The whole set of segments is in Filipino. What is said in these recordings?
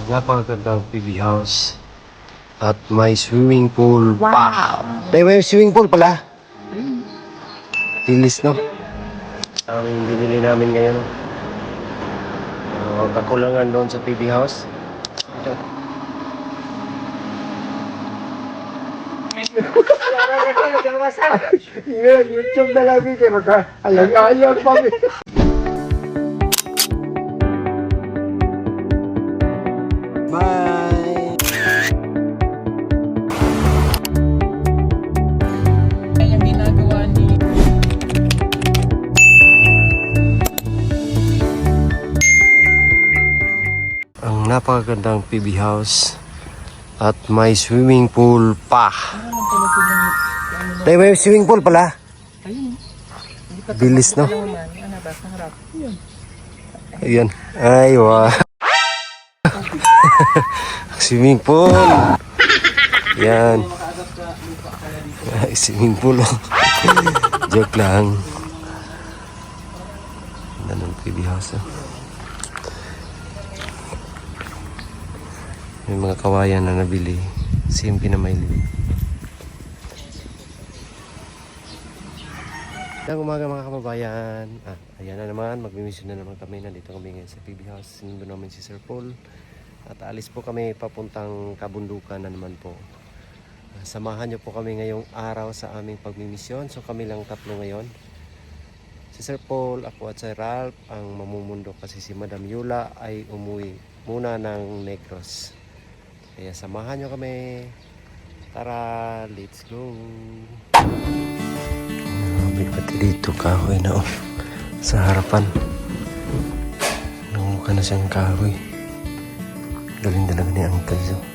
Napakagandang PB house. At may swimming pool pa. Wow! May swimming pool pala. Tilis, no? Ang binili namin ngayon. Kakulangan doon sa PB house. Ito. YouTube na lang din, magka-alang-alang pa. Bye! Yung ginagawa ni... Ang napakagandang PB house. At may swimming pool pa. May swimming pool pala. Bilis, no? Ano ba? Sa harap. Ayan. Ay, wow. Swimming pool. Yan. Ay, swimming pool. Joke lang. Ganda ng PB house. May mga kawayan na nabili. Simpi na may liwi. Magandang umaga mga kababayan. Ayan na naman. Magmimission na naman kami. Nandito kami ngayon sa PB house. Sinundo namin si Sir Paul. At alis po kami papuntang kabundukan na naman po. Samahan niyo po kami ngayong araw sa aming pagmimisyon. So kami lang tatlo ngayon. Si Sir Paul, ako at Sir Ralph ang mamumundo kasi si Madam Yula ay umuwi muna ng Negros. Kaya samahan nyo kami. Tara, let's go. May pati dito kahoy na sa harapan. Nanguka na siyang kahoy. Galing talaga ni Uncle Joe.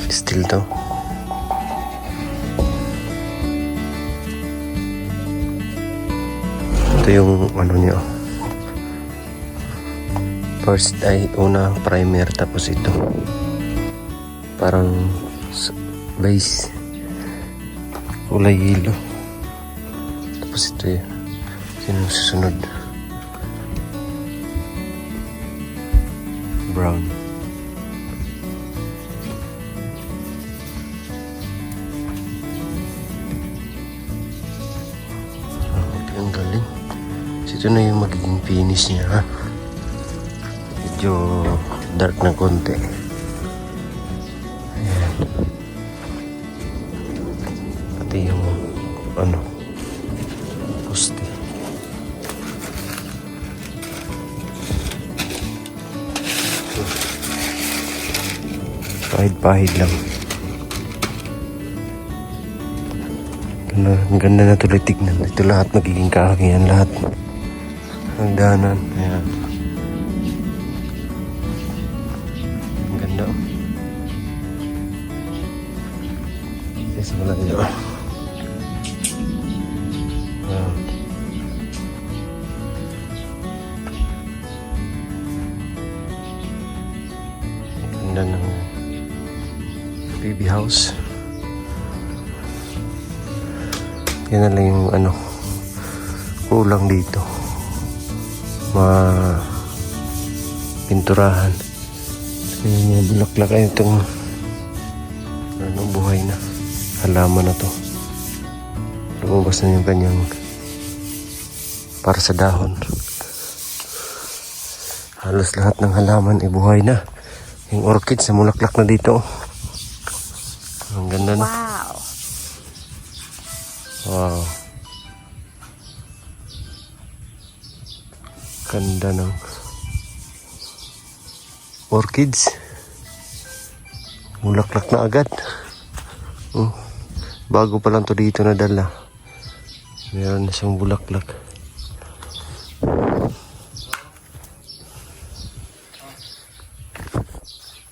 Still daw. Ito yung ano niya. First ay una primer, tapos ito parang base kulay yellow, tapos ito yun yung susunod brown. Ang galing. Ito na yung magiging finish niya, ha? Medyo dark na konti. Ayan. Pati yung ano, poste. Pahid-pahid lang. Ang ganda na tuloy tignan. Ito lahat magiging kahoy yan, lahat. Ang danan. Ayan. Ang ganda. Kasi malaki yun. Ayan. Ang ganda ng PB house. Yan na lang yung ano, kulang dito. Pinturahan. Yung mga bulaklak ay itong ano, buhay na halaman na to. Lumabas na yung kanyang para sa dahon. Halos lahat ng halaman ay buhay na. Yung orchids na mulaklak na dito. Ang ganda na. Wow! Wow. Ganda ng orchids. Mulaklak na agad. Bago pa lang to dito nadala. Meron na siyang bulaklak.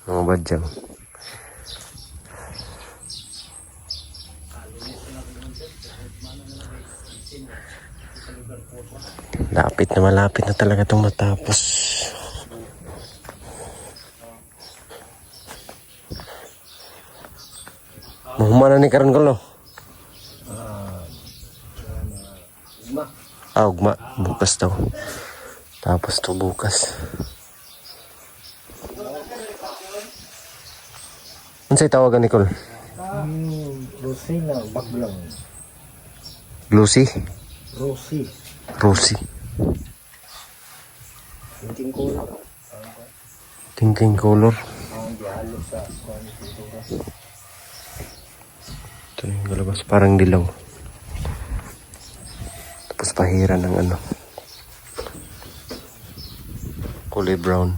Mga badyang. Malapit na talaga itong matapos. Mahumana ni karon ko, no? Ugma. Bukas daw. Tapos to bukas. Ano sa'yo tawagan, Nicole? Lucy na, baklang. Lucy? Rosie. Rosie. Hinting ko lang. Tingking color. Ang dialo sa pintura. Ito yung galabas. Parang dilaw. Tapos pahira ng ano. Kulay brown.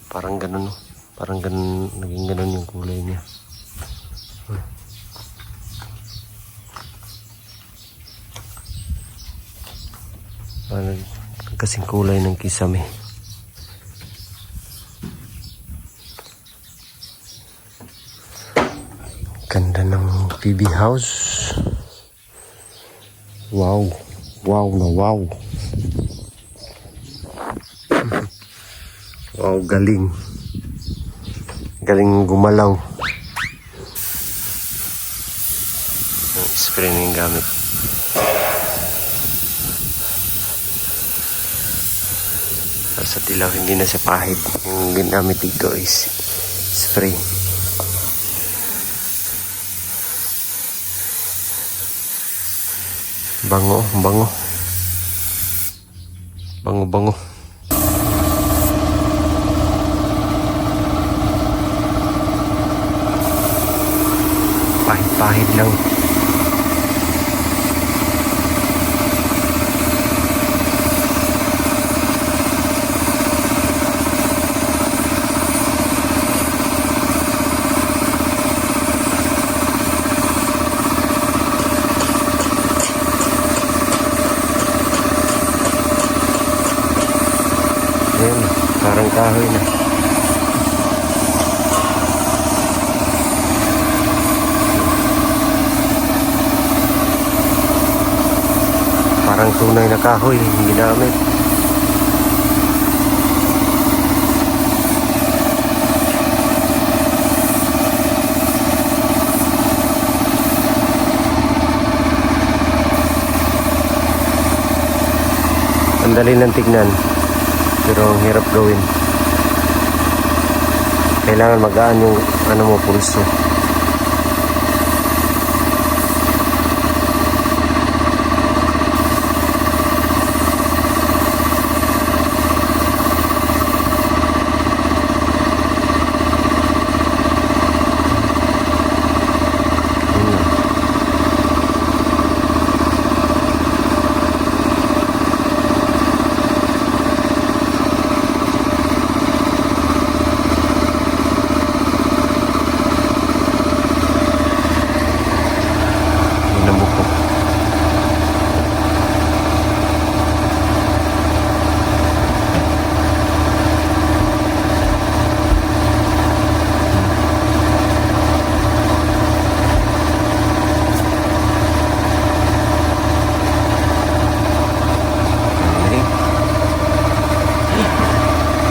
Parang ganun, no? Parang ganun, naging ganun yung kulay niya. Parang kasing kulay ng kisame. Ganda ng PB house. Wow. Wow na wow. Wow, galing. Galing gumalaw. Yung spray na yung gamit. Sa dilaw, hindi na sa pahid. Yung ginamit dito is spray. Bango, bango. Bango, bango. Pahid-pahid lang. Ayan, parang kahoy na. Parang tunay na kahoy yung ginamit. Ang dali lang tignan, pero ang hirap gawin. Kailangan magaan yung ano mo, pulso.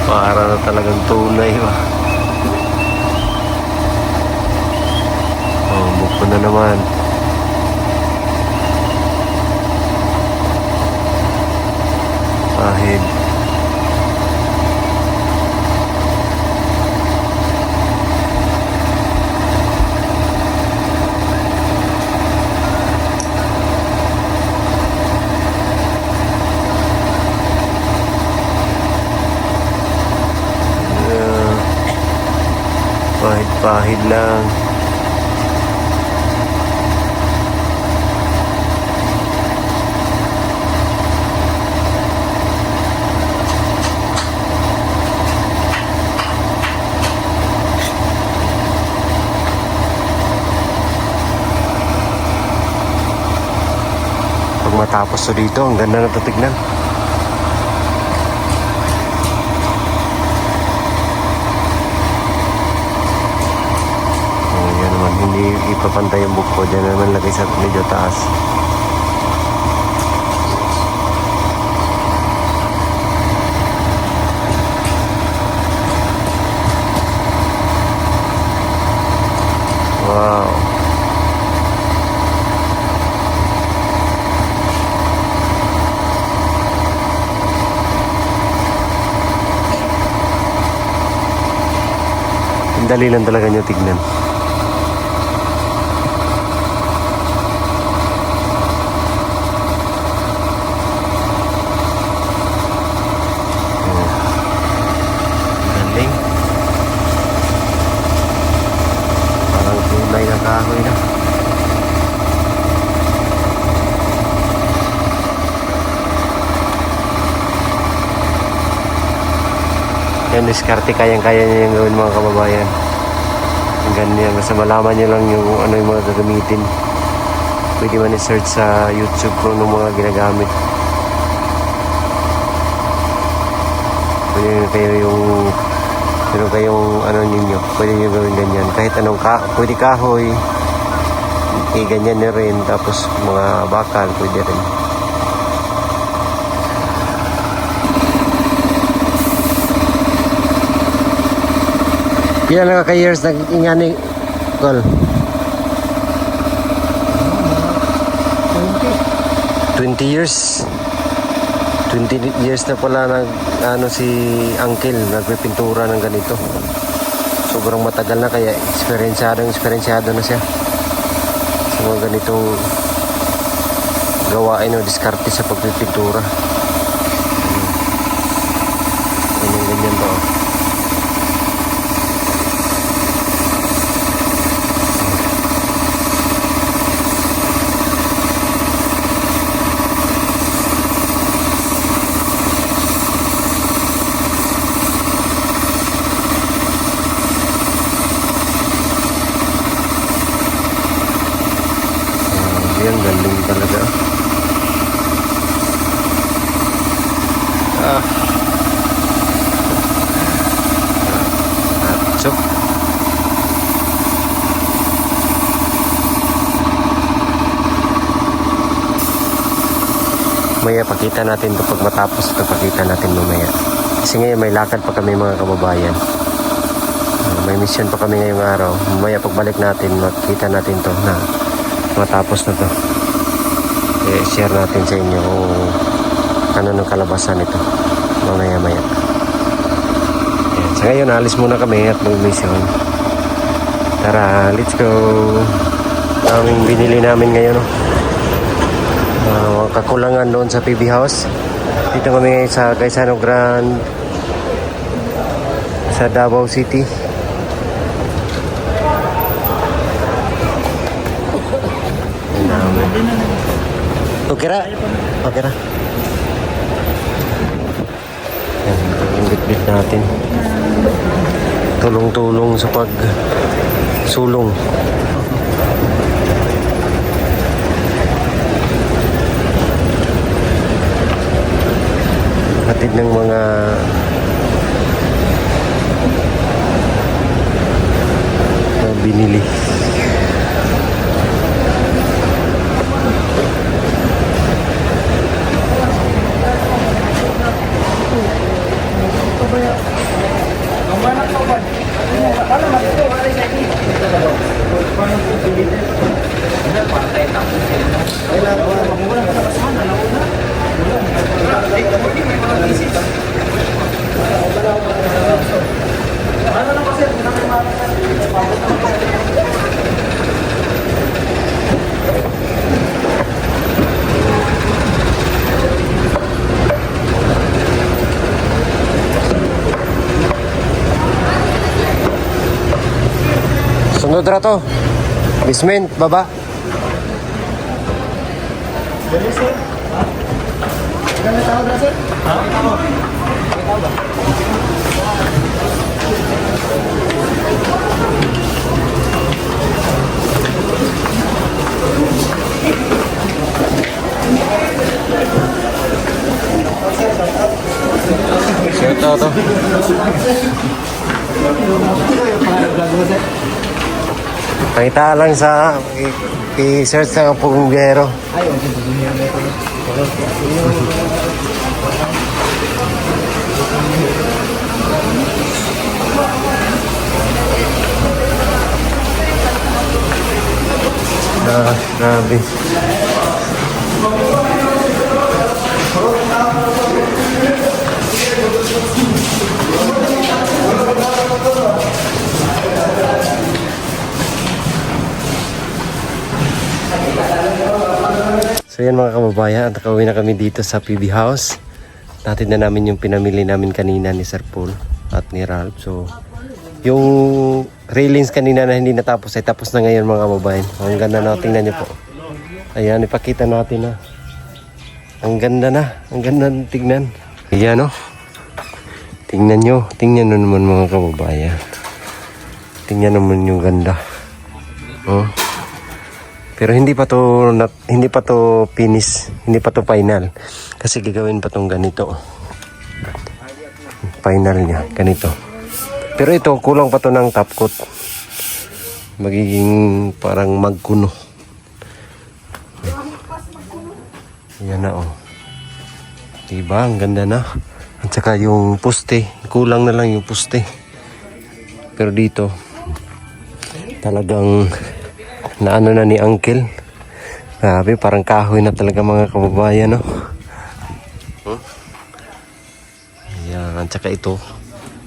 Para na talagang tunay ba? Oh, buko na naman. Pahid. Pahid-pahid lang. Pag matapos to dito, ang ganda na titignan. Hindi ipapantay yung buko. Diyan naman lagay sa medyo taas. Wow. Ang dali lang talaga niya tignan. Galing. Parang tunay na kahoy na. Yan, diskarte kayang-kaya niya yung gawin mga kababayan. Ang ganyan, basta malaman niyo lang yung ano yung mga gagamitin. Pwede man i-search sa YouTube kung anong mga ginagamit. Pwede kayo yung meron kayong ano ninyo, pwede nyo gawin ganyan. Kahit anong pwede kahoy, ganyan na rin. Tapos mga bakal, pwede rin. Pila na ka-years nag-ingani, Col? 20 years. 20 years na pala si Uncle nagpipintura ng ganito. Sobrang matagal na kaya eksperensyado na siya sa mga ganitong gawain o diskarte sa pagpipintura. Ganyan ba? Yan, galing talaga. Atchok. Maya pakita natin ito pag matapos ito, pakita natin mamaya. Kasi ngayon may lakad pa kami mga kababayan. May mission pa kami ngayong araw. Mamaya pagbalik natin, makita natin to na matapos na to. I-share natin sa inyo kung ano ng kalabasan nito mamaya maya. Ayan. Sa ngayon alis muna kami at mag-mission. Tara, let's go. Aming binili namin ngayon, kakulangan doon sa PB House. Dito kami ngayon sa Gaisano Grand sa Davao City. Okay ra? Okay ra? Yan, yung bit-bit natin. Tulong-tulong sa pag-sulong. Hatid ng mga binili. Sunod ra to. Basement, baba. Shout out to. Pakita lang sa i-search sa Pugunggero. Grabe. So yan mga kababayan, nakauwi na kami dito sa PB House. Natin na namin yung pinamili namin kanina ni Sir Paul at ni Ralph. So yung railings kanina na hindi natapos ay tapos na ngayon mga kababayan. Ang ganda na, tingnan nyo po. Ayan, ipakita natin na. Ang ganda na, ang ganda na tignan. Ayan o. Tingnan nyo naman mga kababayan. Tingnan naman yung ganda. Oh. Pero hindi pa to finish, hindi pa to final. Kasi gagawin pa tong ganito. Final niya, ganito. Pero ito, kulang pa to ng top coat. Magiging parang magkuno. Yan na oh. Diba, ang ganda na. At saka yung poste, kulang na lang yung poste. Pero dito, talagang naano na ni Uncle. Grabe, parang kahoy na talaga mga kababayan, no? Ayan, at saka ito,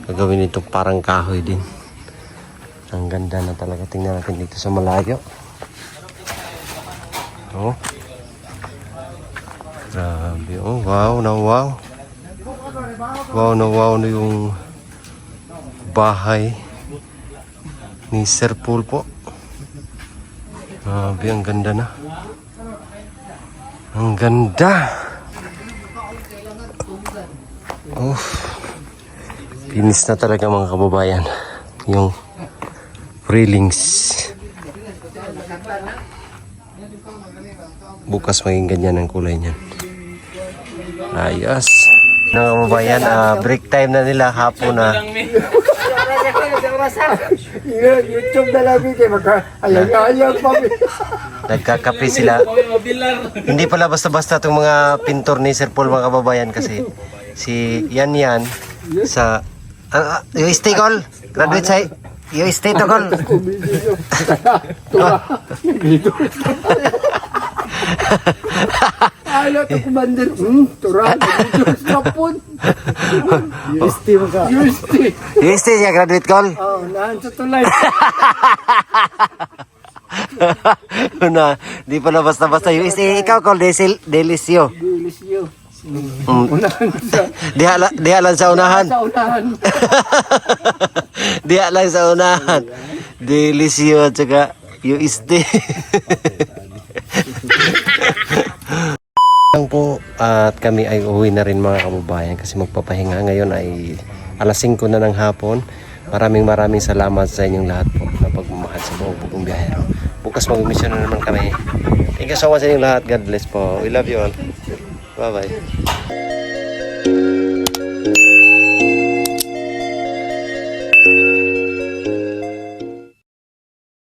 gagawin ito parang kahoy din. Ang ganda na talaga. Tingnan natin dito sa malayo. Oh. Grabe, oh, wow na wow. Wow na wow na yung bahay ni Sir Paul po. Grabe, ang ganda na. Ang ganda. Oh. Finish na talaga mga kababayan. Yung railings. Bukas maging ganyan ang kulay niyan. Ayos. Mga kababayan, break time na nila, hapon na. YouTube na lang kayo mag-alayang pa. Nagkakape sila. Hindi pala basta-basta itong mga pintor ni Sir Paul mga kababayan kasi si Yan sa you stay call graduate say you stay to call Ala to commander. Tura. Kapon. you stay ya graduate call Oh, naan sa tulay. na di pala basta-basta you stay ikaw call delisyo Delisyo. diha lang sa unahan Sa unahan. diha lang sa unahan delisyo at saka you stay lang po at kami ay uwi na rin mga kababayan kasi magpapahinga ngayon ay alas 5 na ng hapon. Maraming salamat sa inyong lahat po na pagmamahal sa buong pugong biyahero. Bukas mag-mission na naman kami. Thank you so much sa inyong lahat. God bless po. We love you all. Bye bye.